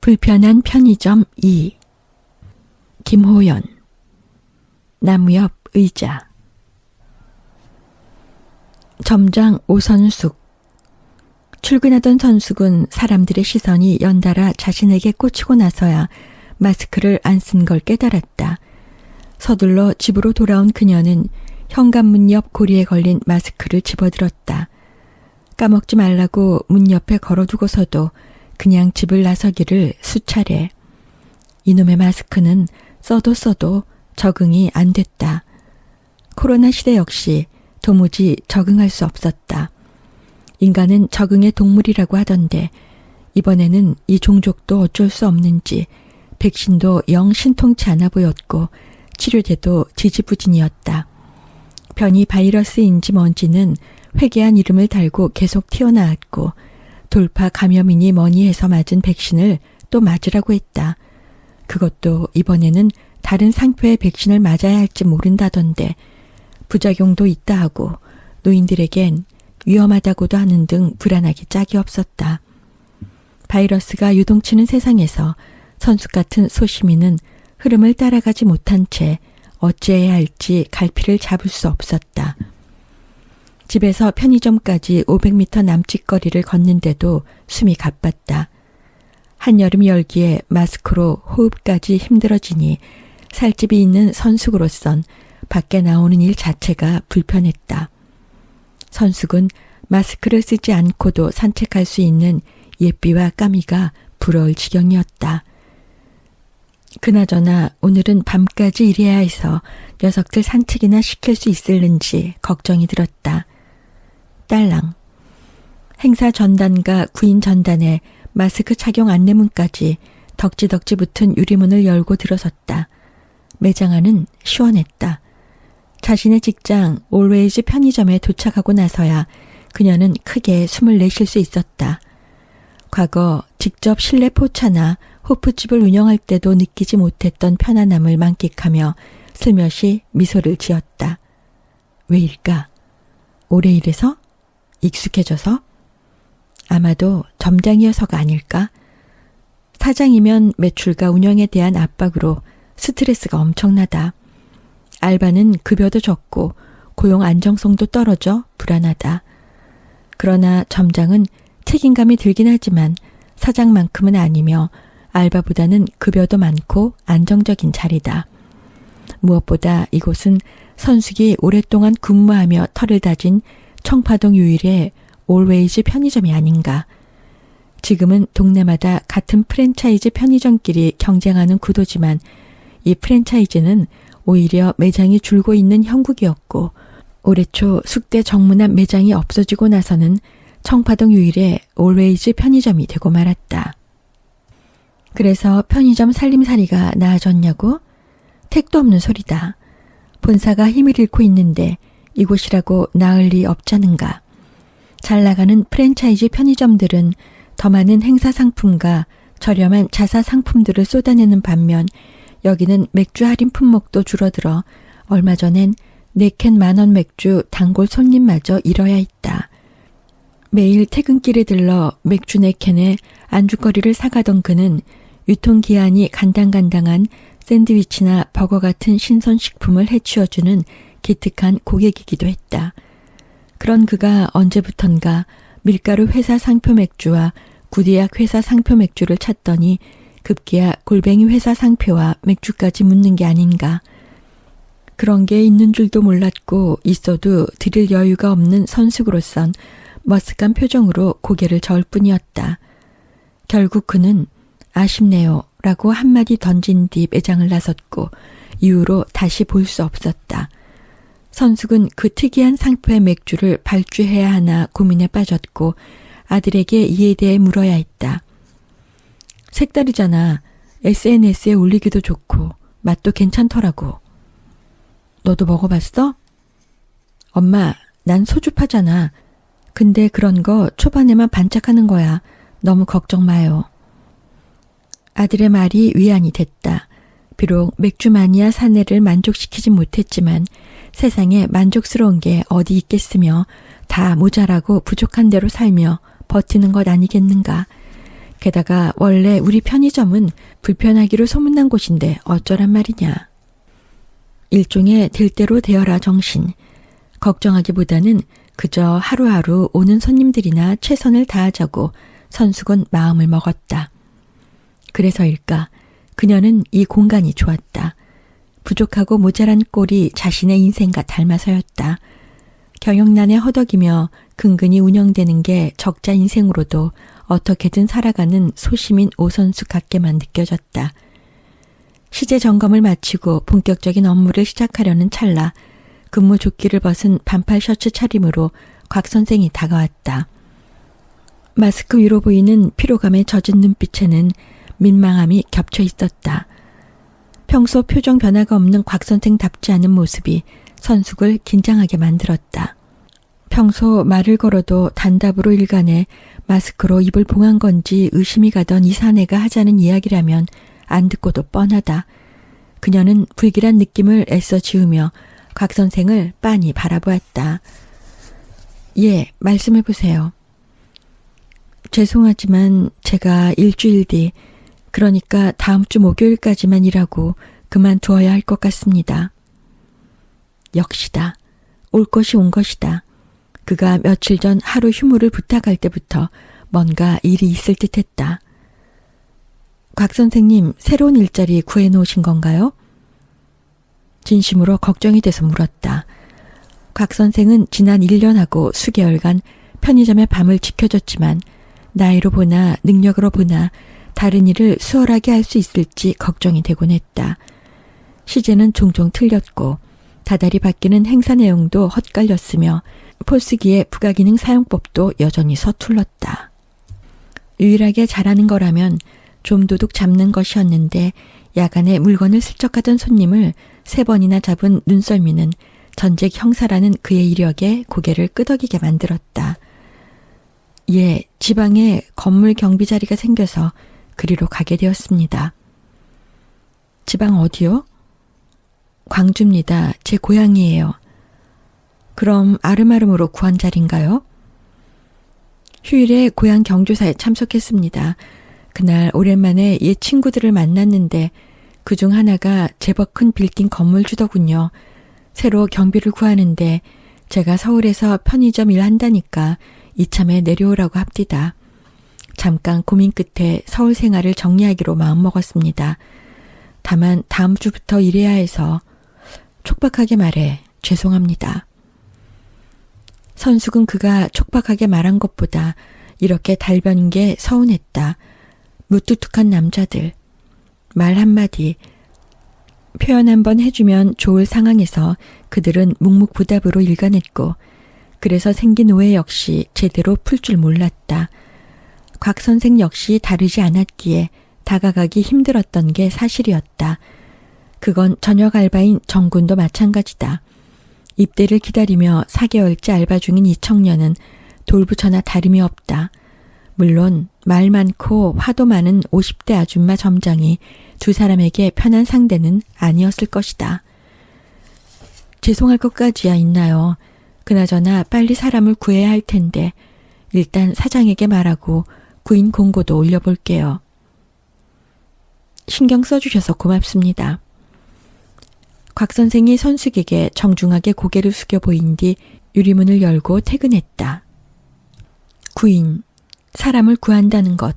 불편한 편의점 2. 김호연. 나무 옆 의자. 점장 오선숙. 출근하던 선숙은 사람들의 시선이 연달아 자신에게 꽂히고 나서야 마스크를 안 쓴 걸 깨달았다. 서둘러 집으로 돌아온 그녀는 현관문 옆 고리에 걸린 마스크를 집어들었다. 까먹지 말라고 문 옆에 걸어두고서도 그냥 집을 나서기를 수차례. 이놈의 마스크는 써도 적응이 안 됐다. 코로나 시대 역시 도무지 적응할 수 없었다. 인간은 적응의 동물이라고 하던데 이번에는 이 종족도 어쩔 수 없는지 백신도 영 신통치 않아 보였고 치료제도 지지부진이었다. 변이 바이러스인지 뭔지는 회개한 이름을 달고 계속 튀어나왔고 돌파 감염이니 뭐니 해서 맞은 백신을 또 맞으라고 했다. 그것도 이번에는 다른 상표의 백신을 맞아야 할지 모른다던데 부작용도 있다 하고 노인들에겐 위험하다고도 하는 등 불안하기 짝이 없었다. 바이러스가 유동치는 세상에서 선숙 같은 소시민은 흐름을 따라가지 못한 채 어찌해야 할지 갈피를 잡을 수 없었다. 집에서 편의점까지 500m 남짓 거리를 걷는데도 숨이 가빴다. 한여름 열기에 마스크로 호흡까지 힘들어지니 살집이 있는 선숙으로선 밖에 나오는 일 자체가 불편했다. 선숙은 마스크를 쓰지 않고도 산책할 수 있는 예삐와 까미가 부러울 지경이었다. 그나저나 오늘은 밤까지 일해야 해서 녀석들 산책이나 시킬 수 있을는지 걱정이 들었다. 딸랑. 행사 전단과 구인 전단에 마스크 착용 안내문까지 덕지덕지 붙은 유리문을 열고 들어섰다. 매장 안은 시원했다. 자신의 직장 올웨이즈 편의점에 도착하고 나서야 그녀는 크게 숨을 내쉴 수 있었다. 과거 직접 실내 포차나 호프집을 운영할 때도 느끼지 못했던 편안함을 만끽하며 슬며시 미소를 지었다. 왜일까? 오래 일해서? 익숙해져서? 아마도 점장이어서가 아닐까? 사장이면 매출과 운영에 대한 압박으로 스트레스가 엄청나다. 알바는 급여도 적고 고용 안정성도 떨어져 불안하다. 그러나 점장은 책임감이 들긴 하지만 사장만큼은 아니며 알바보다는 급여도 많고 안정적인 자리다. 무엇보다 이곳은 선숙이 오랫동안 근무하며 털을 다진 청파동 유일의 올웨이즈 편의점이 아닌가. 지금은 동네마다 같은 프랜차이즈 편의점끼리 경쟁하는 구도지만 이 프랜차이즈는 오히려 매장이 줄고 있는 형국이었고 올해 초 숙대 정문앞 매장이 없어지고 나서는 청파동 유일의 올웨이즈 편의점이 되고 말았다. 그래서 편의점 살림살이가 나아졌냐고? 택도 없는 소리다. 본사가 힘을 잃고 있는데 이곳이라고 나을 리 없자는가. 잘 나가는 프랜차이즈 편의점들은 더 많은 행사 상품과 저렴한 자사 상품들을 쏟아내는 반면 여기는 맥주 할인 품목도 줄어들어 얼마 전엔 4캔 만원 맥주 단골 손님마저 잃어야 했다. 매일 퇴근길에 들러 맥주 4캔에 안주거리를 사가던 그는 유통기한이 간당간당한 샌드위치나 버거 같은 신선식품을 해치워주는 기특한 고객이기도 했다. 그런 그가 언제부턴가 밀가루 회사 상표 맥주와 구디약 회사 상표 맥주를 찾더니 급기야 골뱅이 회사 상표와 맥주까지 묻는 게 아닌가. 그런 게 있는 줄도 몰랐고 있어도 드릴 여유가 없는 선숙으로선 머쓱한 표정으로 고개를 저을 뿐이었다. 결국 그는 아쉽네요 라고 한마디 던진 뒤 매장을 나섰고 이후로 다시 볼 수 없었다. 선숙은 그 특이한 상표의 맥주를 발주해야 하나 고민에 빠졌고 아들에게 이에 대해 물어야 했다. 색다르잖아. SNS에 올리기도 좋고 맛도 괜찮더라고. 너도 먹어봤어? 엄마, 난 소주파잖아. 근데 그런 거 초반에만 반짝하는 거야. 너무 걱정 마요. 아들의 말이 위안이 됐다. 비록 맥주 마니아 사내를 만족시키진 못했지만 세상에 만족스러운 게 어디 있겠으며 다 모자라고 부족한 대로 살며 버티는 것 아니겠는가. 게다가 원래 우리 편의점은 불편하기로 소문난 곳인데 어쩌란 말이냐. 일종의 될 대로 되어라 정신. 걱정하기보다는 그저 하루하루 오는 손님들이나 최선을 다하자고 선숙은 마음을 먹었다. 그래서일까 그녀는 이 공간이 좋았다. 부족하고 모자란 꼴이 자신의 인생과 닮아서였다. 경영난에 허덕이며 근근히 운영되는 게 적자 인생으로도 어떻게든 살아가는 소시민 오선수 같게만 느껴졌다. 시제 점검을 마치고 본격적인 업무를 시작하려는 찰나 근무 조끼를 벗은 반팔 셔츠 차림으로 곽 선생이 다가왔다. 마스크 위로 보이는 피로감에 젖은 눈빛에는 민망함이 겹쳐 있었다. 평소 표정 변화가 없는 곽 선생답지 않은 모습이 선숙을 긴장하게 만들었다. 평소 말을 걸어도 단답으로 일관해 마스크로 입을 봉한 건지 의심이 가던 이 사내가 하자는 이야기라면 안 듣고도 뻔하다. 그녀는 불길한 느낌을 애써 지우며 곽 선생을 빤히 바라보았다. 예, 말씀해보세요. 죄송하지만 제가 일주일 뒤, 그러니까 다음 주 목요일까지만 일하고 그만두어야 할 것 같습니다. 역시다. 올 것이 온 것이다. 그가 며칠 전 하루 휴무를 부탁할 때부터 뭔가 일이 있을 듯했다. 곽 선생님, 새로운 일자리 구해놓으신 건가요? 진심으로 걱정이 돼서 물었다. 곽 선생은 지난 1년하고 수개월간 편의점의 밤을 지켜줬지만 나이로 보나 능력으로 보나 다른 일을 수월하게 할 수 있을지 걱정이 되곤 했다. 시제는 종종 틀렸고 다달이 바뀌는 행사 내용도 헛갈렸으며 포스기의 부가기능 사용법도 여전히 서툴렀다. 유일하게 잘하는 거라면 좀 도둑 잡는 것이었는데 야간에 물건을 슬쩍 하던 손님을 3번이나 잡은 눈썰미는 전직 형사라는 그의 이력에 고개를 끄덕이게 만들었다. 예, 지방에 건물 경비 자리가 생겨서 그리로 가게 되었습니다. 지방 어디요? 광주입니다. 제 고향이에요. 그럼 아름아름으로 구한 자리인가요? 휴일에 고향 경조사에 참석했습니다. 그날 오랜만에 옛 친구들을 만났는데 그중 하나가 제법 큰 빌딩 건물주더군요. 새로 경비를 구하는데 제가 서울에서 편의점 일한다니까 이참에 내려오라고 합디다. 잠깐 고민 끝에 서울 생활을 정리하기로 마음먹었습니다. 다만 다음 주부터 일해야 해서 촉박하게 말해 죄송합니다. 선숙은 그가 촉박하게 말한 것보다 이렇게 달변인 게 서운했다. 무뚝뚝한 남자들. 말 한마디, 표현 한번 해주면 좋을 상황에서 그들은 묵묵부답으로 일관했고 그래서 생긴 오해 역시 제대로 풀 줄 몰랐다. 곽 선생 역시 다르지 않았기에 다가가기 힘들었던 게 사실이었다. 그건 저녁 알바인 정군도 마찬가지다. 입대를 기다리며 4개월째 알바 중인 이 청년은 돌부처나 다름이 없다. 물론 말 많고 화도 많은 50대 아줌마 점장이 두 사람에게 편한 상대는 아니었을 것이다. 죄송할 것까지야 있나요? 그나저나 빨리 사람을 구해야 할 텐데 일단 사장에게 말하고 구인 공고도 올려볼게요. 신경 써주셔서 고맙습니다. 곽 선생이 선숙에게 정중하게 고개를 숙여 보인 뒤 유리문을 열고 퇴근했다. 구인, 사람을 구한다는 것.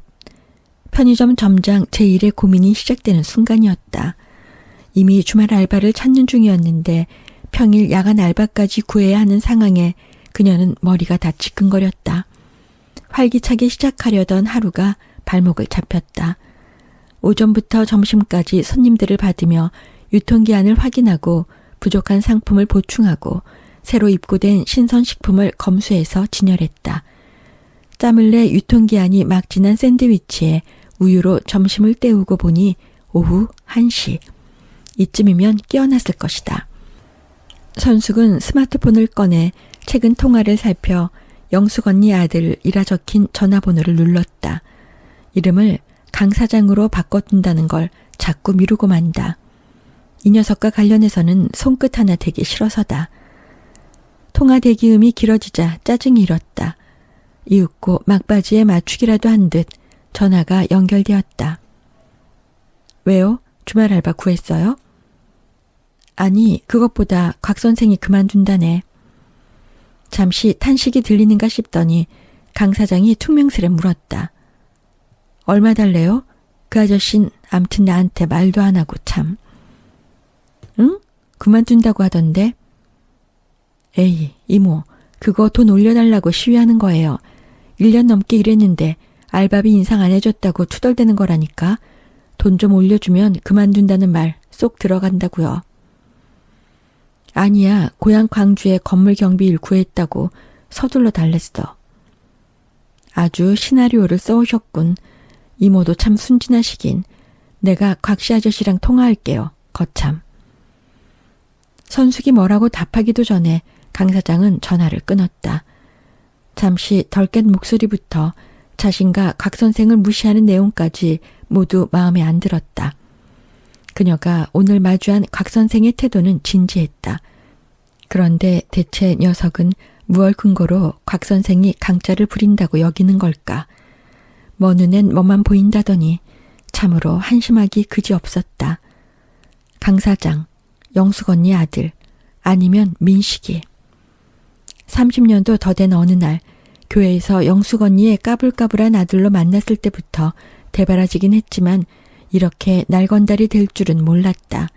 편의점 점장 제1의 고민이 시작되는 순간이었다. 이미 주말 알바를 찾는 중이었는데 평일 야간 알바까지 구해야 하는 상황에 그녀는 머리가 다 지끈거렸다. 활기차게 시작하려던 하루가 발목을 잡혔다. 오전부터 점심까지 손님들을 받으며 유통기한을 확인하고 부족한 상품을 보충하고 새로 입고된 신선식품을 검수해서 진열했다. 짬을 내 유통기한이 막 지난 샌드위치에 우유로 점심을 때우고 보니 오후 1시. 이쯤이면 깨어났을 것이다. 선숙은 스마트폰을 꺼내 최근 통화를 살펴 영숙 언니 아들이라 적힌 전화번호를 눌렀다. 이름을 강 사장으로 바꿔둔다는 걸 자꾸 미루고 만다. 이 녀석과 관련해서는 손끝 하나 대기 싫어서다. 통화 대기음이 길어지자 짜증이 일었다. 이윽고 막바지에 맞추기라도 한 듯 전화가 연결되었다. 왜요? 주말 알바 구했어요? 아니, 그것보다 곽 선생이 그만둔다네. 잠시 탄식이 들리는가 싶더니 강 사장이 퉁명스레 물었다. 얼마 달래요? 그 아저씨는 암튼 나한테 말도 안 하고 참. 응? 그만둔다고 하던데. 에이, 이모, 그거 돈 올려달라고 시위하는 거예요. 1년 넘게 일했는데 알바비 인상 안 해줬다고 투덜대는 거라니까. 돈 좀 올려주면 그만둔다는 말 쏙 들어간다고요. 아니야, 고향 광주에 건물 경비 일 구했다고 서둘러 달랬어. 아주 시나리오를 써오셨군. 이모도 참 순진하시긴. 내가 곽씨 아저씨랑 통화할게요. 거참. 선숙이 뭐라고 답하기도 전에 강 사장은 전화를 끊었다. 잠시 덜 깬 목소리부터 자신과 곽 선생을 무시하는 내용까지 모두 마음에 안 들었다. 그녀가 오늘 마주한 곽 선생의 태도는 진지했다. 그런데 대체 녀석은 무얼 근거로 곽 선생이 강짜를 부린다고 여기는 걸까? 먼 눈엔 뭐만 보인다더니 참으로 한심하기 그지없었다. 강 사장, 영숙 언니 아들, 아니면 민식이. 30년도 더 된 어느 날 교회에서 영숙 언니의 까불까불한 아들로 만났을 때부터 대바라지긴 했지만 이렇게 날건달이 될 줄은 몰랐다.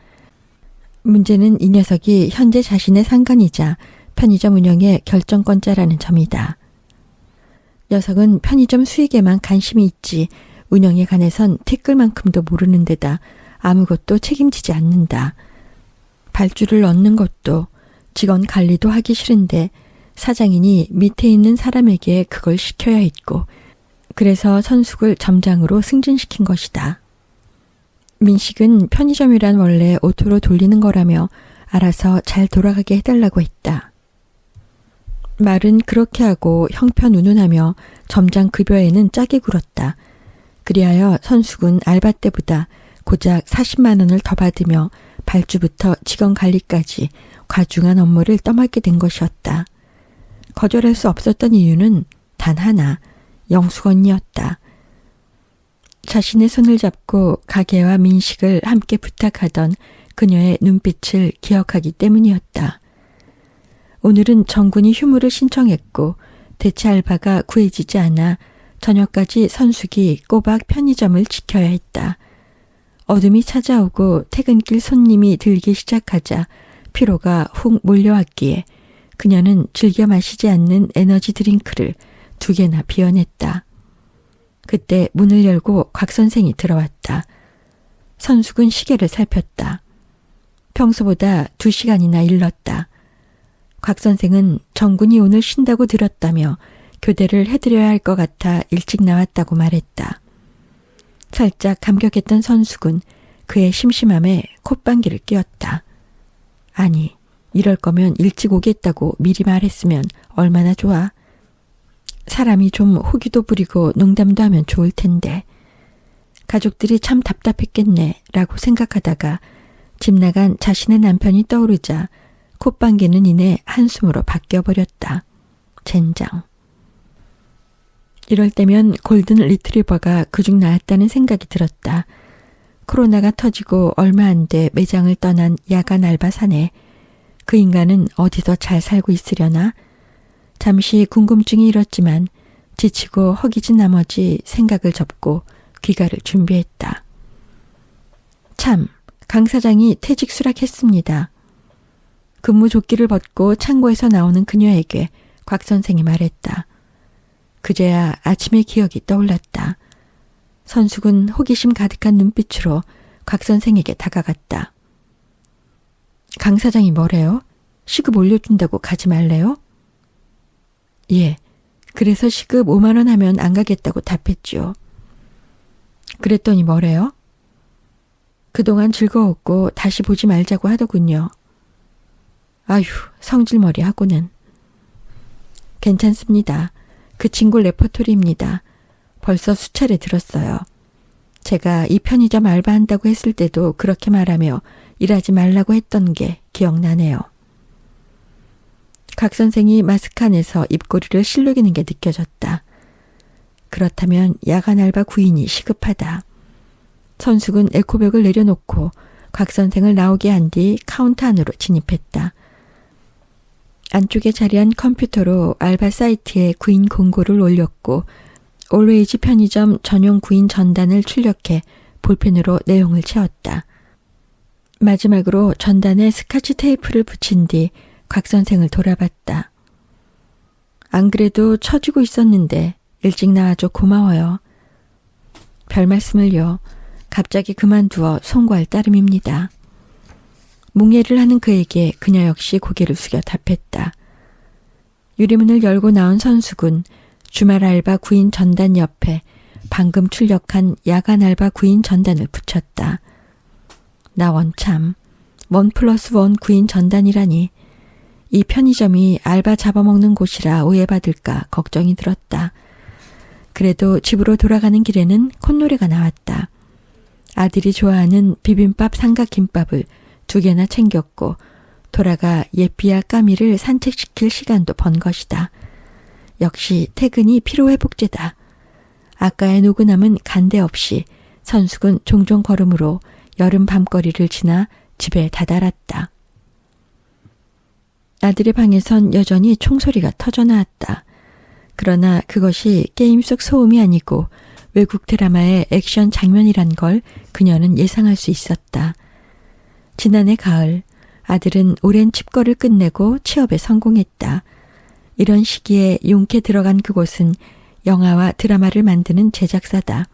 문제는 이 녀석이 현재 자신의 상간이자 편의점 운영의 결정권자라는 점이다. 녀석은 편의점 수익에만 관심이 있지 운영에 관해선 티끌만큼도 모르는 데다 아무것도 책임지지 않는다. 발주를 얻는 것도 직원 관리도 하기 싫은데 사장이니 밑에 있는 사람에게 그걸 시켜야 했고 그래서 선숙을 점장으로 승진시킨 것이다. 민식은 편의점이란 원래 오토로 돌리는 거라며 알아서 잘 돌아가게 해달라고 했다. 말은 그렇게 하고 형편 운운하며 점장 급여에는 짜게 굴었다. 그리하여 선숙은 알바 때보다 고작 40만 원을 더 받으며 발주부터 직원 관리까지 과중한 업무를 떠맡게 된 것이었다. 거절할 수 없었던 이유는 단 하나, 영숙 언니였다. 자신의 손을 잡고 가게와 민식을 함께 부탁하던 그녀의 눈빛을 기억하기 때문이었다. 오늘은 정군이 휴무를 신청했고 대체 알바가 구해지지 않아 저녁까지 선숙이 꼬박 편의점을 지켜야 했다. 어둠이 찾아오고 퇴근길 손님이 들기 시작하자 피로가 훅 몰려왔기에 그녀는 즐겨 마시지 않는 에너지 드링크를 2개나 비워냈다. 그때 문을 열고 곽 선생이 들어왔다. 선숙은 시계를 살폈다. 평소보다 2시간이나 일렀다. 곽 선생은 정군이 오늘 쉰다고 들었다며 교대를 해드려야 할 것 같아 일찍 나왔다고 말했다. 살짝 감격했던 선숙은 그의 심심함에 콧방귀를 뀌었다. 아니, 이럴 거면 일찍 오겠다고 미리 말했으면 얼마나 좋아. 사람이 좀 호기도 부리고 농담도 하면 좋을 텐데. 가족들이 참 답답했겠네 라고 생각하다가 집 나간 자신의 남편이 떠오르자 콧방귀는 이내 한숨으로 바뀌어버렸다. 젠장. 이럴 때면 골든 리트리버가 그중 나았다는 생각이 들었다. 코로나가 터지고 얼마 안 돼 매장을 떠난 야간 알바사네. 그 인간은 어디서 잘 살고 있으려나? 잠시 궁금증이 일었지만 지치고 허기진 나머지 생각을 접고 귀가를 준비했다. 참, 강 사장이 퇴직 수락했습니다. 근무 조끼를 벗고 창고에서 나오는 그녀에게 곽 선생이 말했다. 그제야 아침의 기억이 떠올랐다. 선숙은 호기심 가득한 눈빛으로 곽 선생에게 다가갔다. 강 사장이 뭐래요? 시급 올려준다고 가지 말래요? 예, 그래서 시급 5만 원 하면 안 가겠다고 답했죠. 그랬더니 뭐래요? 그동안 즐거웠고 다시 보지 말자고 하더군요. 아휴, 성질머리 하고는. 괜찮습니다. 그 친구 레퍼토리입니다. 벌써 수차례 들었어요. 제가 이 편의점 알바한다고 했을 때도 그렇게 말하며 일하지 말라고 했던 게 기억나네요. 각 선생이 마스크 안에서 입꼬리를 실룩이는 게 느껴졌다. 그렇다면 야간 알바 구인이 시급하다. 선숙은 에코백을 내려놓고 곽 선생을 나오게 한 뒤 카운터 안으로 진입했다. 안쪽에 자리한 컴퓨터로 알바 사이트에 구인 공고를 올렸고 올웨이지 편의점 전용 구인 전단을 출력해 볼펜으로 내용을 채웠다. 마지막으로 전단에 스카치 테이프를 붙인 뒤 곽 선생을 돌아봤다. 안 그래도 처지고 있었는데 일찍 나와줘 고마워요. 별 말씀을요. 갑자기 그만두어 송구할 따름입니다. 뭉예를 하는 그에게 그녀 역시 고개를 숙여 답했다. 유리문을 열고 나온 선숙은 주말 알바 구인 전단 옆에 방금 출력한 야간 알바 구인 전단을 붙였다. 나 원참 1+1 구인 전단이라니. 이 편의점이 알바 잡아먹는 곳이라 오해받을까 걱정이 들었다. 그래도 집으로 돌아가는 길에는 콧노래가 나왔다. 아들이 좋아하는 비빔밥 삼각김밥을 2개나 챙겼고 돌아가 예삐와 까미를 산책시킬 시간도 번 것이다. 역시 퇴근이 피로회복제다. 아까의 노근함은 간대 없이 선숙은 종종 걸음으로 여름 밤거리를 지나 집에 다다랐다. 아들의 방에선 여전히 총소리가 터져나왔다. 그러나 그것이 게임 속 소음이 아니고 외국 드라마의 액션 장면이란 걸 그녀는 예상할 수 있었다. 지난해 가을 아들은 오랜 칩거를 끝내고 취업에 성공했다. 이런 시기에 용케 들어간 그곳은 영화와 드라마를 만드는 제작사다.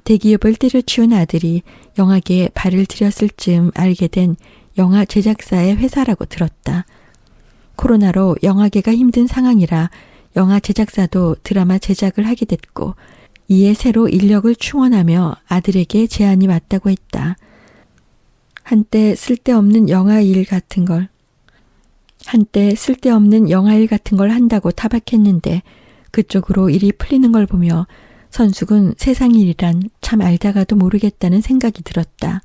대기업을 때려치운 아들이 영화계에 발을 들였을 즈음 알게 된 영화 제작사의 회사라고 들었다. 코로나로 영화계가 힘든 상황이라 영화 제작사도 드라마 제작을 하게 됐고 이에 새로 인력을 충원하며 아들에게 제안이 왔다고 했다. 한때 쓸데없는 영화 일 같은 걸 한다고 타박했는데 그쪽으로 일이 풀리는 걸 보며 선숙은 세상 일이란 참 알다가도 모르겠다는 생각이 들었다.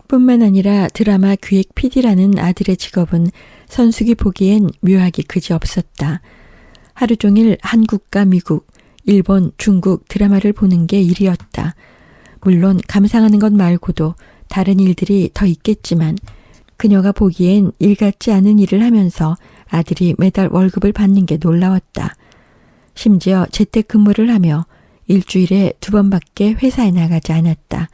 뿐만 아니라 드라마 기획 PD라는 아들의 직업은 선숙이 보기엔 묘하기 그지없었다. 하루 종일 한국과 미국, 일본, 중국 드라마를 보는 게 일이었다. 물론 감상하는 것 말고도 다른 일들이 더 있겠지만 그녀가 보기엔 일 같지 않은 일을 하면서 아들이 매달 월급을 받는 게 놀라웠다. 심지어 재택근무를 하며 일주일에 2번밖에 회사에 나가지 않았다.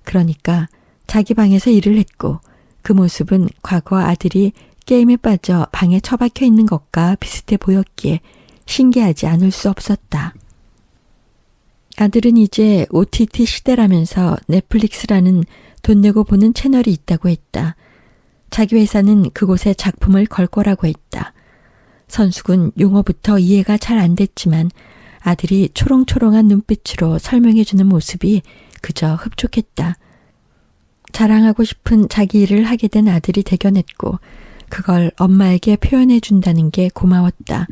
그러니까 자기 방에서 일을 했고 그 모습은 과거 아들이 게임에 빠져 방에 처박혀 있는 것과 비슷해 보였기에 신기하지 않을 수 없었다. 아들은 이제 OTT 시대라면서 넷플릭스라는 돈 내고 보는 채널이 있다고 했다. 자기 회사는 그곳에 작품을 걸 거라고 했다. 선숙은 용어부터 이해가 잘 안 됐지만 아들이 초롱초롱한 눈빛으로 설명해주는 모습이 그저 흡족했다. 자랑하고 싶은 자기 일을 하게 된 아들이 대견했고 그걸 엄마에게 표현해준다는 게 고마웠다.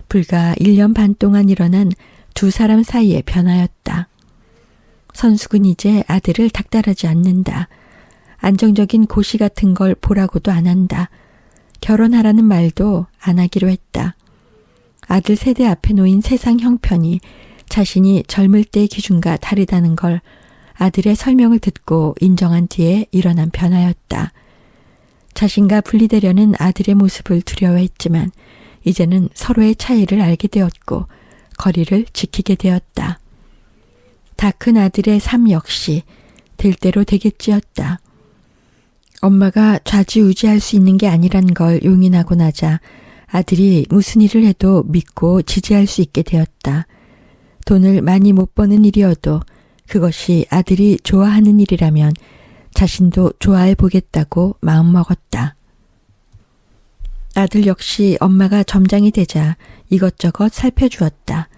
불과 1년 반 동안 일어난 두 사람 사이의 변화였다. 선숙은 이제 아들을 닥달하지 않는다. 안정적인 고시 같은 걸 보라고도 안 한다. 결혼하라는 말도 안 하기로 했다. 아들 세대 앞에 놓인 세상 형편이 자신이 젊을 때의 기준과 다르다는 걸 아들의 설명을 듣고 인정한 뒤에 일어난 변화였다. 자신과 분리되려는 아들의 모습을 두려워했지만 이제는 서로의 차이를 알게 되었고 거리를 지키게 되었다. 다 큰 아들의 삶 역시 될 대로 되겠지였다. 엄마가 좌지우지할 수 있는 게 아니란 걸 용인하고 나자 아들이 무슨 일을 해도 믿고 지지할 수 있게 되었다. 돈을 많이 못 버는 일이어도 그것이 아들이 좋아하는 일이라면 자신도 좋아해 보겠다고 마음먹었다. 아들 역시 엄마가 점장이 되자 이것저것 살펴주었다.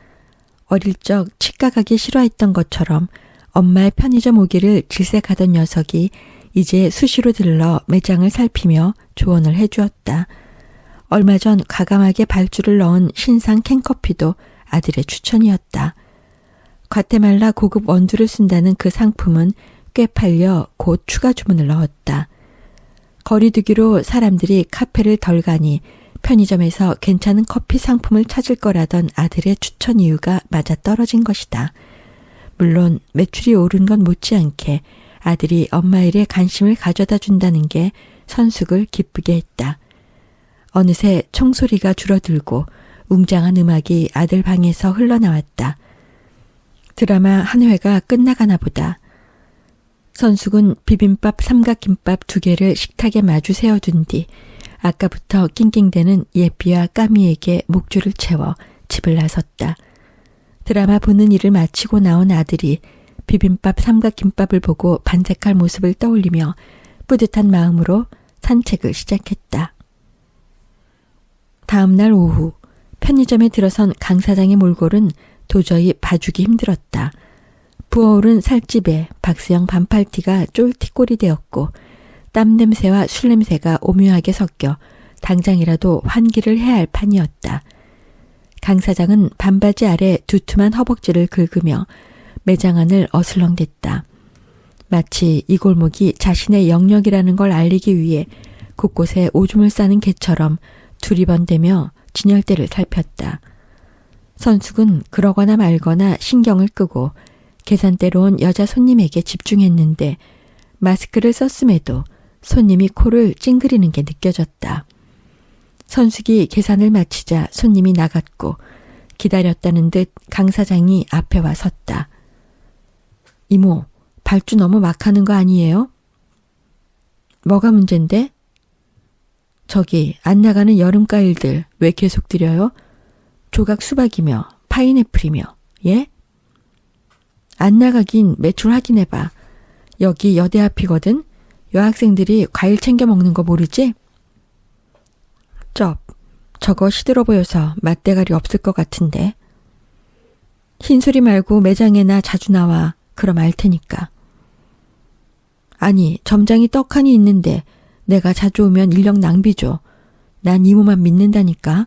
어릴 적 치과 가기 싫어했던 것처럼 엄마의 편의점 오기를 질색하던 녀석이 이제 수시로 들러 매장을 살피며 조언을 해주었다. 얼마 전 과감하게 발주를 넣은 신상 캔커피도 아들의 추천이었다. 과테말라 고급 원두를 쓴다는 그 상품은 꽤 팔려 곧 추가 주문을 넣었다. 거리두기로 사람들이 카페를 덜 가니 편의점에서 괜찮은 커피 상품을 찾을 거라던 아들의 추천 이유가 맞아떨어진 것이다. 물론 매출이 오른 건 못지않게 아들이 엄마 일에 관심을 가져다 준다는 게 선숙을 기쁘게 했다. 어느새 총소리가 줄어들고 웅장한 음악이 아들 방에서 흘러나왔다. 드라마 한 회가 끝나가나 보다. 선숙은 비빔밥, 삼각김밥 2개를 식탁에 마주 세워둔 뒤 아까부터 낑낑대는 예삐와 까미에게 목줄을 채워 집을 나섰다. 드라마 보는 일을 마치고 나온 아들이 비빔밥, 삼각김밥을 보고 반색할 모습을 떠올리며 뿌듯한 마음으로 산책을 시작했다. 다음 날 오후 편의점에 들어선 강 사장의 몰골은 도저히 봐주기 힘들었다. 부어오른 살집에 박스형 반팔티가 쫄티꼴이 되었고 땀 냄새와 술 냄새가 오묘하게 섞여 당장이라도 환기를 해야 할 판이었다. 강 사장은 반바지 아래 두툼한 허벅지를 긁으며 매장 안을 어슬렁댔다. 마치 이 골목이 자신의 영역이라는 걸 알리기 위해 곳곳에 오줌을 싸는 개처럼 두리번대며 진열대를 살폈다. 선숙은 그러거나 말거나 신경을 끄고 계산대로 온 여자 손님에게 집중했는데 마스크를 썼음에도 손님이 코를 찡그리는 게 느껴졌다. 선숙이 계산을 마치자 손님이 나갔고 기다렸다는 듯 강 사장이 앞에 와 섰다. 이모, 발주 너무 막 하는 거 아니에요? 뭐가 문젠데? 저기 안 나가는 여름 과일들 왜 계속 드려요? 조각 수박이며 파인애플이며, 예? 안 나가긴 매출 확인해봐. 여기 여대 앞이거든? 여학생들이 과일 챙겨 먹는 거 모르지? 저거 시들어 보여서 맛대가리 없을 것 같은데. 흰소리 말고 매장에나 자주 나와. 그럼 알 테니까. 아니, 점장이 떡하니 있는데 내가 자주 오면 인력 낭비죠. 난 이모만 믿는다니까.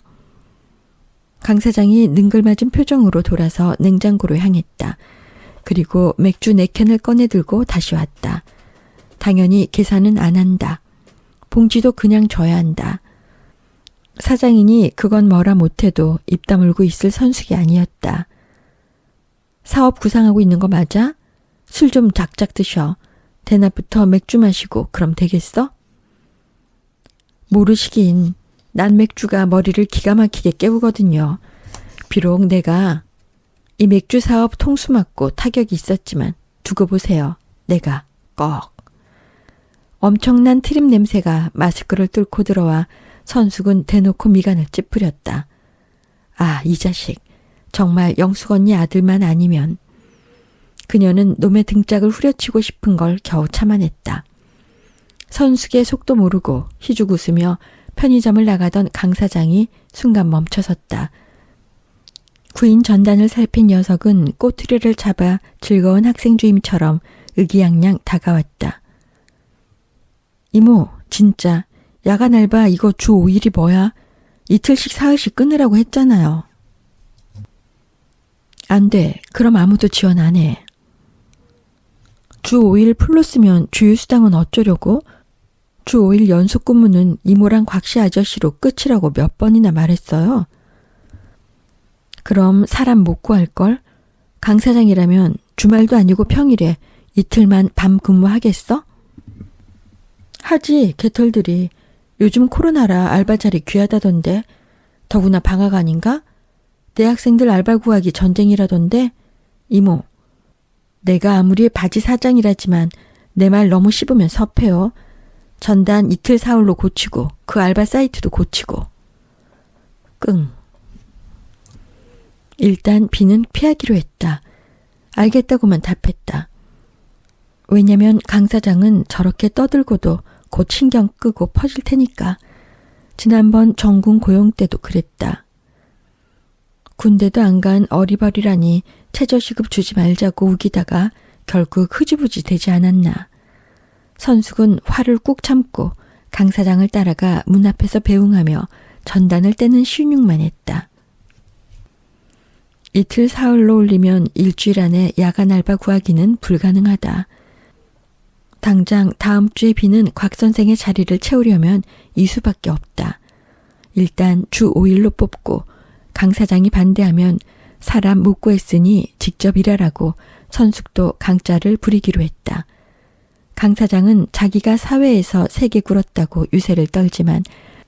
강 사장이 능글맞은 표정으로 돌아서 냉장고로 향했다. 그리고 맥주 4캔을 꺼내 들고 다시 왔다. 당연히 계산은 안 한다. 봉지도 그냥 줘야 한다. 사장이니 그건 뭐라 못해도 입 다물고 있을 선숙이 아니었다. 사업 구상하고 있는 거 맞아? 술 좀 작작 드셔. 대낮부터 맥주 마시고 그럼 되겠어? 모르시긴. 난 맥주가 머리를 기가 막히게 깨우거든요. 비록 내가 이 맥주 사업 통수 맞고 타격이 있었지만 두고 보세요. 내가 꼭. 엄청난 트림 냄새가 마스크를 뚫고 들어와 선숙은 대놓고 미간을 찌푸렸다. 아, 이 자식. 정말 영숙 언니 아들만 아니면. 그녀는 놈의 등짝을 후려치고 싶은 걸 겨우 참아냈다. 선숙의 속도 모르고 희죽 웃으며 편의점을 나가던 강 사장이 순간 멈춰섰다. 구인 전단을 살핀 녀석은 꼬투리를 잡아 즐거운 학생 주임처럼 의기양양 다가왔다. 이모, 진짜 야간 알바 이거 주 5일이 뭐야? 이틀씩 사흘씩 끊으라고 했잖아요. 안 돼. 그럼 아무도 지원 안 해. 주 5일 풀로 쓰면 주휴수당은 어쩌려고? 주 5일 연속 근무는 이모랑 곽씨 아저씨로 끝이라고 몇 번이나 말했어요. 그럼 사람 못 구할걸? 강 사장이라면 주말도 아니고 평일에 이틀만 밤 근무하겠어? 하지, 개털들이. 요즘 코로나라 알바 자리 귀하다던데. 더구나 방학 아닌가? 대학생들 알바 구하기 전쟁이라던데. 이모, 내가 아무리 바지 사장이라지만 내 말 너무 씹으면 섭해요. 전단 이틀 사흘로 고치고 그 알바 사이트도 고치고. 끙. 일단 비는 피하기로 했다. 알겠다고만 답했다. 왜냐면 강 사장은 저렇게 떠들고도 곧 신경 끄고 퍼질 테니까. 지난번 정군 고용 때도 그랬다. 군대도 안 간 어리버리라니 최저시급 주지 말자고 우기다가 결국 흐지부지 되지 않았나. 선숙은 화를 꾹 참고 강 사장을 따라가 문 앞에서 배웅하며 전단을 떼는 신용만 했다. 이틀 사흘로 올리면 일주일 안에 야간 알바 구하기는 불가능하다. 당장 다음 주에 비는 곽 선생의 자리를 채우려면 이 수밖에 없다. 일단 주 5일로 뽑고 강 사장이 반대하면 사람 못 구했으니 직접 일하라고 선숙도 강짜를 부리기로 했다. 강 사장은 자기가 사회에서 세게 굴었다고 유세를 떨지만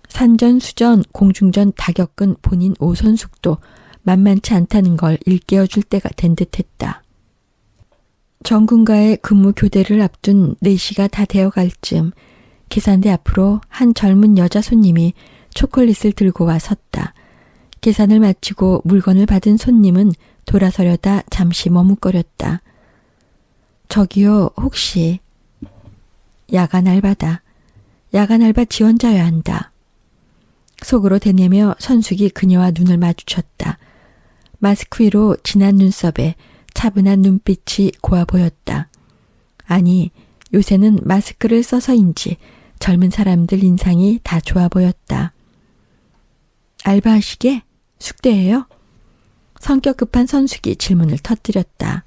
산전수전 공중전 다 겪은 본인 오선숙도 만만치 않다는 걸 일깨워줄 때가 된 듯했다. 정군가의 근무 교대를 앞둔 4시가 다 되어갈 즈음 계산대 앞으로 한 젊은 여자 손님이 초콜릿을 들고 와 섰다. 계산을 마치고 물건을 받은 손님은 돌아서려다 잠시 머뭇거렸다. 저기요, 혹시 야간 알바다. 야간 알바 지원자여야 한다. 속으로 되뇌며 선숙이 그녀와 눈을 마주쳤다. 마스크 위로 진한 눈썹에 차분한 눈빛이 고와 보였다. 아니, 요새는 마스크를 써서인지 젊은 사람들 인상이 다 좋아 보였다. 알바하시게? 숙대예요? 성격 급한 선숙이 질문을 터뜨렸다.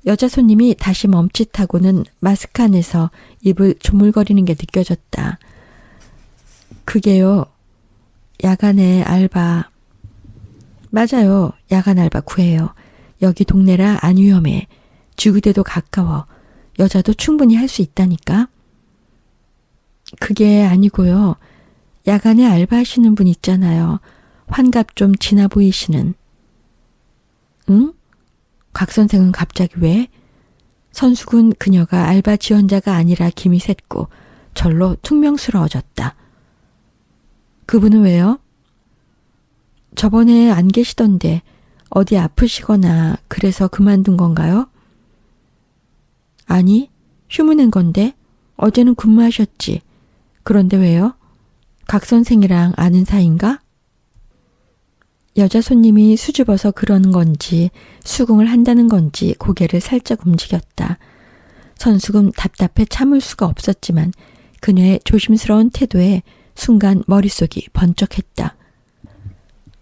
여자 손님이 다시 멈칫하고는 마스크 안에서 입을 조물거리는 게 느껴졌다. 그게요. 야간에 알바. 맞아요. 야간 알바 구해요. 여기 동네라 안 위험해. 주구대도 가까워. 여자도 충분히 할 수 있다니까. 그게 아니고요. 야간에 알바하시는 분 있잖아요. 환갑 좀 지나 보이시는. 응? 곽 선생은 갑자기 왜? 선숙은 그녀가 알바 지원자가 아니라 김이 샜고 절로 퉁명스러워졌다. 그분은 왜요? 저번에 안 계시던데 어디 아프시거나 그래서 그만둔 건가요? 아니, 휴무낸 건데 어제는 근무하셨지. 그런데 왜요? 곽 선생이랑 아는 사이인가? 여자 손님이 수줍어서 그러는 건지 수긍을 한다는 건지 고개를 살짝 움직였다. 선숙은 답답해 참을 수가 없었지만 그녀의 조심스러운 태도에 순간 머릿속이 번쩍했다.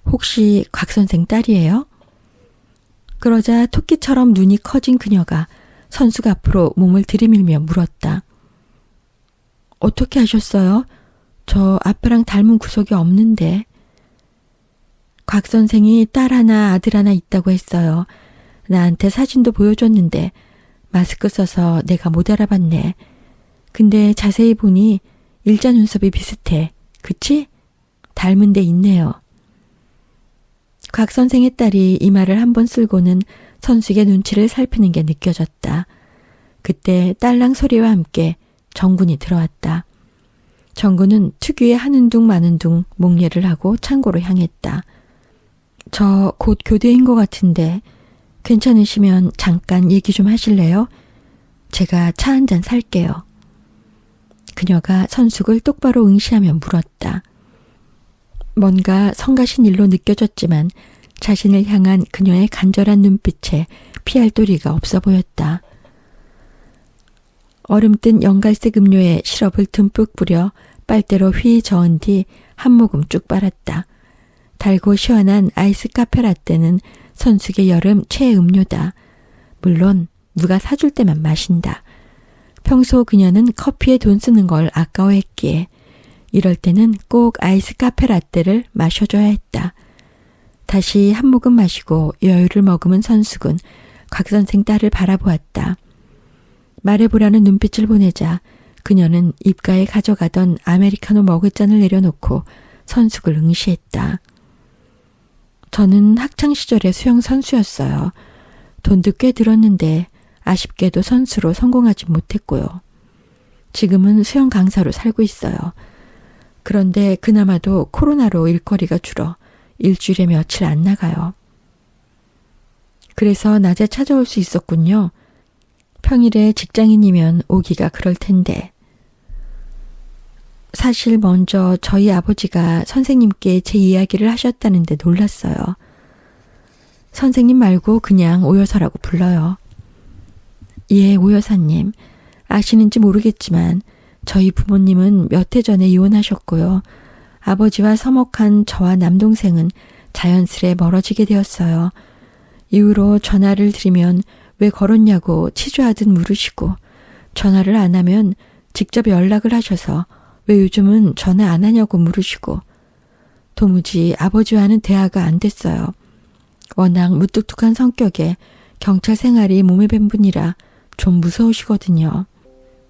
혹시 곽 선생 딸이에요? 그러자 토끼처럼 눈이 커진 그녀가 선숙 앞으로 몸을 들이밀며 물었다. 어떻게 하셨어요? 저 아빠랑 닮은 구석이 없는데. 곽 선생이 딸 하나 아들 하나 있다고 했어요. 나한테 사진도 보여줬는데 마스크 써서 내가 못 알아봤네. 근데 자세히 보니 일자 눈썹이 비슷해. 그치? 닮은 데 있네요. 곽 선생의 딸이 이 말을 한번 쓸고는 선숙의 눈치를 살피는 게 느껴졌다. 그때 딸랑 소리와 함께 정군이 들어왔다. 정군은 특유의 하는 둥 마는 둥 목례를 하고 창고로 향했다. 저 곧 교대인 것 같은데 괜찮으시면 잠깐 얘기 좀 하실래요? 제가 차 한 잔 살게요. 그녀가 선숙을 똑바로 응시하며 물었다. 뭔가 성가신 일로 느껴졌지만 자신을 향한 그녀의 간절한 눈빛에 피할 도리가 없어 보였다. 얼음뜬 연갈색 음료에 시럽을 듬뿍 뿌려 빨대로 휘 저은 뒤 한 모금 쭉 빨았다. 달고 시원한 아이스 카페라떼는 선숙의 여름 최애 음료다. 물론 누가 사줄 때만 마신다. 평소 그녀는 커피에 돈 쓰는 걸 아까워했기에 이럴 때는 꼭 아이스 카페라떼를 마셔줘야 했다. 다시 한 모금 마시고 여유를 머금은 선숙은 곽 선생 딸을 바라보았다. 말해보라는 눈빛을 보내자 그녀는 입가에 가져가던 아메리카노 머그잔을 내려놓고 선숙을 응시했다. 저는 학창시절에 수영 선수였어요. 돈도 꽤 들었는데 아쉽게도 선수로 성공하지 못했고요. 지금은 수영 강사로 살고 있어요. 그런데 그나마도 코로나로 일거리가 줄어 일주일에 며칠 안 나가요. 그래서 낮에 찾아올 수 있었군요. 평일에 직장인이면 오기가 그럴 텐데. 사실 먼저 저희 아버지가 선생님께 제 이야기를 하셨다는데 놀랐어요. 선생님 말고 그냥 오여사라고 불러요. 예, 오여사님. 아시는지 모르겠지만 저희 부모님은 몇 해 전에 이혼하셨고요. 아버지와 서먹한 저와 남동생은 자연스레 멀어지게 되었어요. 이후로 전화를 드리면 왜 걸었냐고 치조하듯 물으시고 전화를 안 하면 직접 연락을 하셔서 왜 요즘은 전화 안 하냐고 물으시고 도무지 아버지와는 대화가 안 됐어요. 워낙 무뚝뚝한 성격에 경찰 생활이 몸에 밴 분이라 좀 무서우시거든요.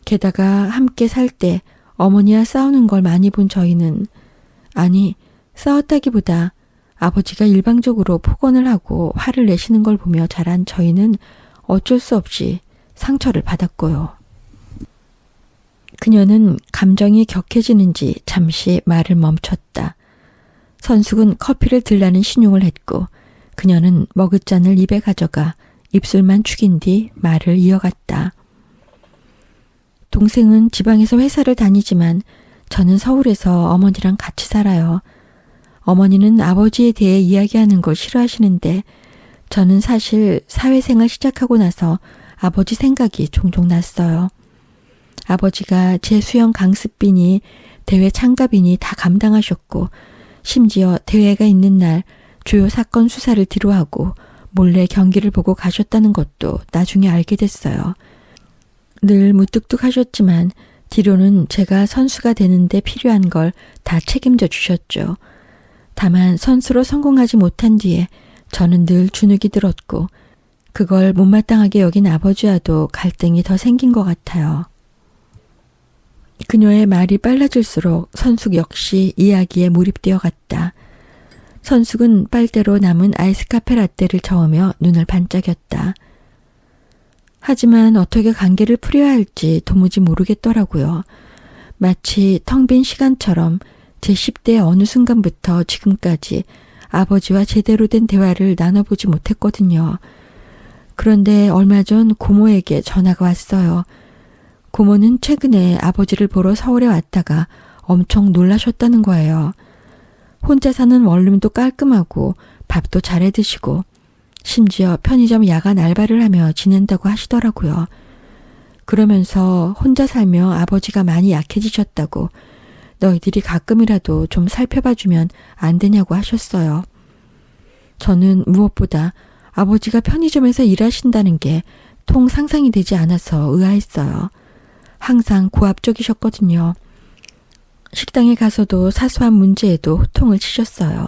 게다가 함께 살 때 어머니와 싸우는 걸 많이 본 저희는, 아니 싸웠다기보다 아버지가 일방적으로 폭언을 하고 화를 내시는 걸 보며 자란 저희는 어쩔 수 없이 상처를 받았고요. 그녀는 감정이 격해지는지 잠시 말을 멈췄다. 선숙은 커피를 들라는 신용을 했고 그녀는 머그잔을 입에 가져가 입술만 축인 뒤 말을 이어갔다. 동생은 지방에서 회사를 다니지만 저는 서울에서 어머니랑 같이 살아요. 어머니는 아버지에 대해 이야기하는 걸 싫어하시는데 저는 사실 사회생활 시작하고 나서 아버지 생각이 종종 났어요. 아버지가 제 수영 강습비니 대회 참가비니 다 감당하셨고 심지어 대회가 있는 날 주요 사건 수사를 뒤로하고 몰래 경기를 보고 가셨다는 것도 나중에 알게 됐어요. 늘 무뚝뚝하셨지만 뒤로는 제가 선수가 되는데 필요한 걸 다 책임져 주셨죠. 다만 선수로 성공하지 못한 뒤에 저는 늘 주눅이 들었고 그걸 못마땅하게 여긴 아버지와도 갈등이 더 생긴 것 같아요. 그녀의 말이 빨라질수록 선숙 역시 이야기에 몰입되어 갔다. 선숙은 빨대로 남은 아이스 카페 라떼를 저으며 눈을 반짝였다. 하지만 어떻게 관계를 풀어야 할지 도무지 모르겠더라고요. 마치 텅 빈 시간처럼 제 10대 어느 순간부터 지금까지 아버지와 제대로 된 대화를 나눠보지 못했거든요. 그런데 얼마 전 고모에게 전화가 왔어요. 고모는 최근에 아버지를 보러 서울에 왔다가 엄청 놀라셨다는 거예요. 혼자 사는 원룸도 깔끔하고 밥도 잘해 드시고 심지어 편의점 야간 알바를 하며 지낸다고 하시더라고요. 그러면서 혼자 살며 아버지가 많이 약해지셨다고 너희들이 가끔이라도 좀 살펴봐주면 안 되냐고 하셨어요. 저는 무엇보다 아버지가 편의점에서 일하신다는 게 통 상상이 되지 않아서 의아했어요. 항상 고압적이셨거든요. 식당에 가서도 사소한 문제에도 호통을 치셨어요.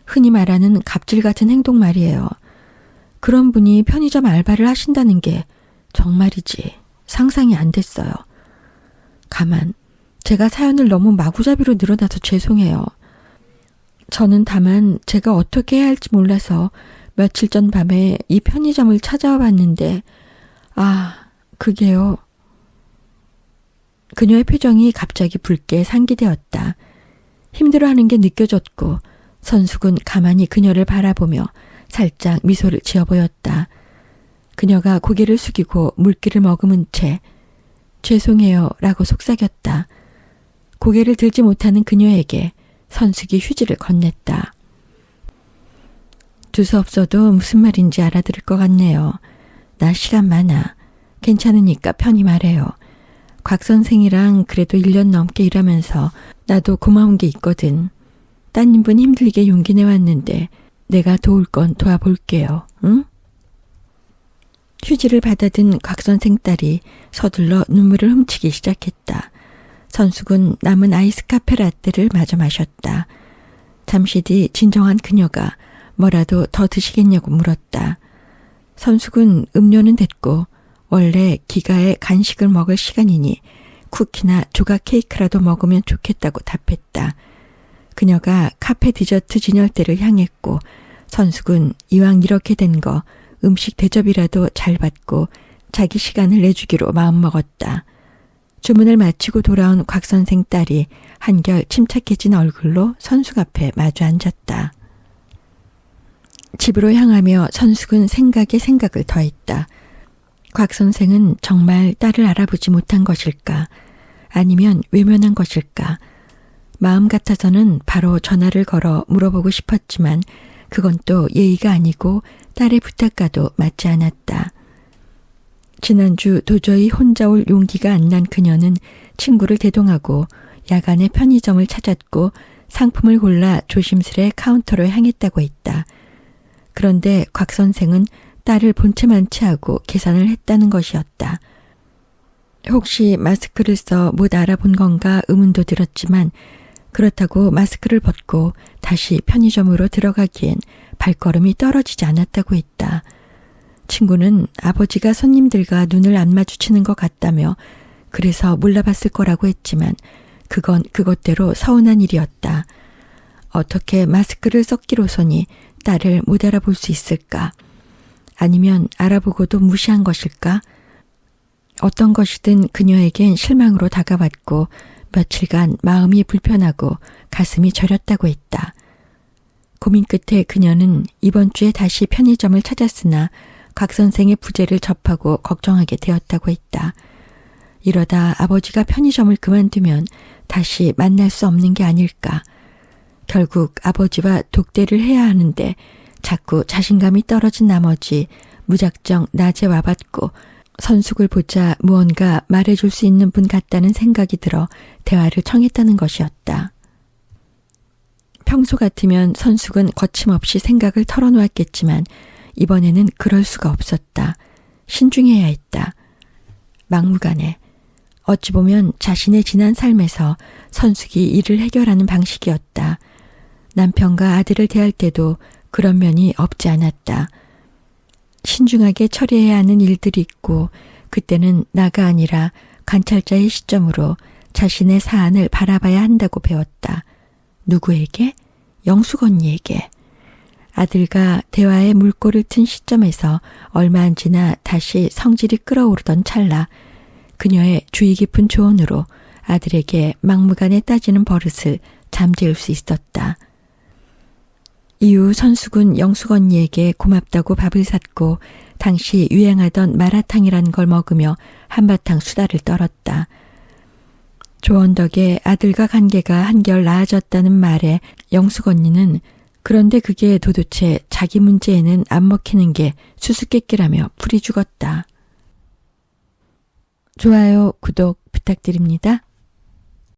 흔히 말하는 갑질 같은 행동 말이에요. 그런 분이 편의점 알바를 하신다는 게 정말이지 상상이 안 됐어요. 가만, 제가 사연을 너무 마구잡이로 늘어나서 죄송해요. 저는 다만 제가 어떻게 해야 할지 몰라서 며칠 전 밤에 이 편의점을 찾아와 봤는데 그게요. 그녀의 표정이 갑자기 붉게 상기되었다. 힘들어하는 게 느껴졌고 선숙은 가만히 그녀를 바라보며 살짝 미소를 지어 보였다. 그녀가 고개를 숙이고 물기를 머금은 채 죄송해요 라고 속삭였다. 고개를 들지 못하는 그녀에게 선숙이 휴지를 건넸다. 두서없어도 무슨 말인지 알아들을 것 같네요. 나 시간 많아. 괜찮으니까 편히 말해요. 곽 선생이랑 그래도 1년 넘게 일하면서 나도 고마운 게 있거든. 따님분 힘들게 용기 내왔는데 내가 도울 건 도와볼게요. 응? 휴지를 받아든 곽 선생 딸이 서둘러 눈물을 훔치기 시작했다. 선숙은 남은 아이스 카페 라떼를 마저 마셨다. 잠시 뒤 진정한 그녀가 뭐라도 더 드시겠냐고 물었다. 선숙은 음료는 됐고 원래 기가에 간식을 먹을 시간이니 쿠키나 조각 케이크라도 먹으면 좋겠다고 답했다. 그녀가 카페 디저트 진열대를 향했고 선숙은 이왕 이렇게 된 거 음식 대접이라도 잘 받고 자기 시간을 내주기로 마음먹었다. 주문을 마치고 돌아온 곽 선생 딸이 한결 침착해진 얼굴로 선숙 앞에 마주 앉았다. 집으로 향하며 선숙은 생각에 생각을 더했다. 곽 선생은 정말 딸을 알아보지 못한 것일까? 아니면 외면한 것일까? 마음 같아서는 바로 전화를 걸어 물어보고 싶었지만 그건 또 예의가 아니고 딸의 부탁과도 맞지 않았다. 지난주 도저히 혼자 올 용기가 안 난 그녀는 친구를 대동하고 야간에 편의점을 찾았고 상품을 골라 조심스레 카운터로 향했다고 했다. 그런데 곽 선생은 딸을 본체만 채하고 계산을 했다는 것이었다. 혹시 마스크를 써 못 알아본 건가 의문도 들었지만 그렇다고 마스크를 벗고 다시 편의점으로 들어가기엔 발걸음이 떨어지지 않았다고 했다. 친구는 아버지가 손님들과 눈을 안 마주치는 것 같다며 그래서 몰라봤을 거라고 했지만 그건 그것대로 서운한 일이었다. 어떻게 마스크를 썼기로서니 딸을 못 알아볼 수 있을까? 아니면 알아보고도 무시한 것일까? 어떤 것이든 그녀에겐 실망으로 다가왔고 며칠간 마음이 불편하고 가슴이 저렸다고 했다. 고민 끝에 그녀는 이번 주에 다시 편의점을 찾았으나 곽 선생의 부재를 접하고 걱정하게 되었다고 했다. 이러다 아버지가 편의점을 그만두면 다시 만날 수 없는 게 아닐까. 결국 아버지와 독대를 해야 하는데 자꾸 자신감이 떨어진 나머지 무작정 낮에 와봤고 선숙을 보자 무언가 말해줄 수 있는 분 같다는 생각이 들어 대화를 청했다는 것이었다. 평소 같으면 선숙은 거침없이 생각을 털어놓았겠지만 이번에는 그럴 수가 없었다. 신중해야 했다. 막무가내. 어찌 보면 자신의 지난 삶에서 선숙이 일을 해결하는 방식이었다. 남편과 아들을 대할 때도 그런 면이 없지 않았다. 신중하게 처리해야 하는 일들이 있고 그때는 나가 아니라 관찰자의 시점으로 자신의 사안을 바라봐야 한다고 배웠다. 누구에게? 영숙 언니에게. 아들과 대화에 물꼬를 튼 시점에서 얼마 안 지나 다시 성질이 끓어오르던 찰나 그녀의 주의 깊은 조언으로 아들에게 막무가내 따지는 버릇을 잠재울 수 있었다. 이후 선숙은 영숙 언니에게 고맙다고 밥을 샀고 당시 유행하던 마라탕이란 걸 먹으며 한바탕 수다를 떨었다. 조언 덕에 아들과 관계가 한결 나아졌다는 말에 영숙 언니는 그런데 그게 도대체 자기 문제에는 안 먹히는 게 수수께끼라며 풀이 죽었다. 좋아요, 구독 부탁드립니다.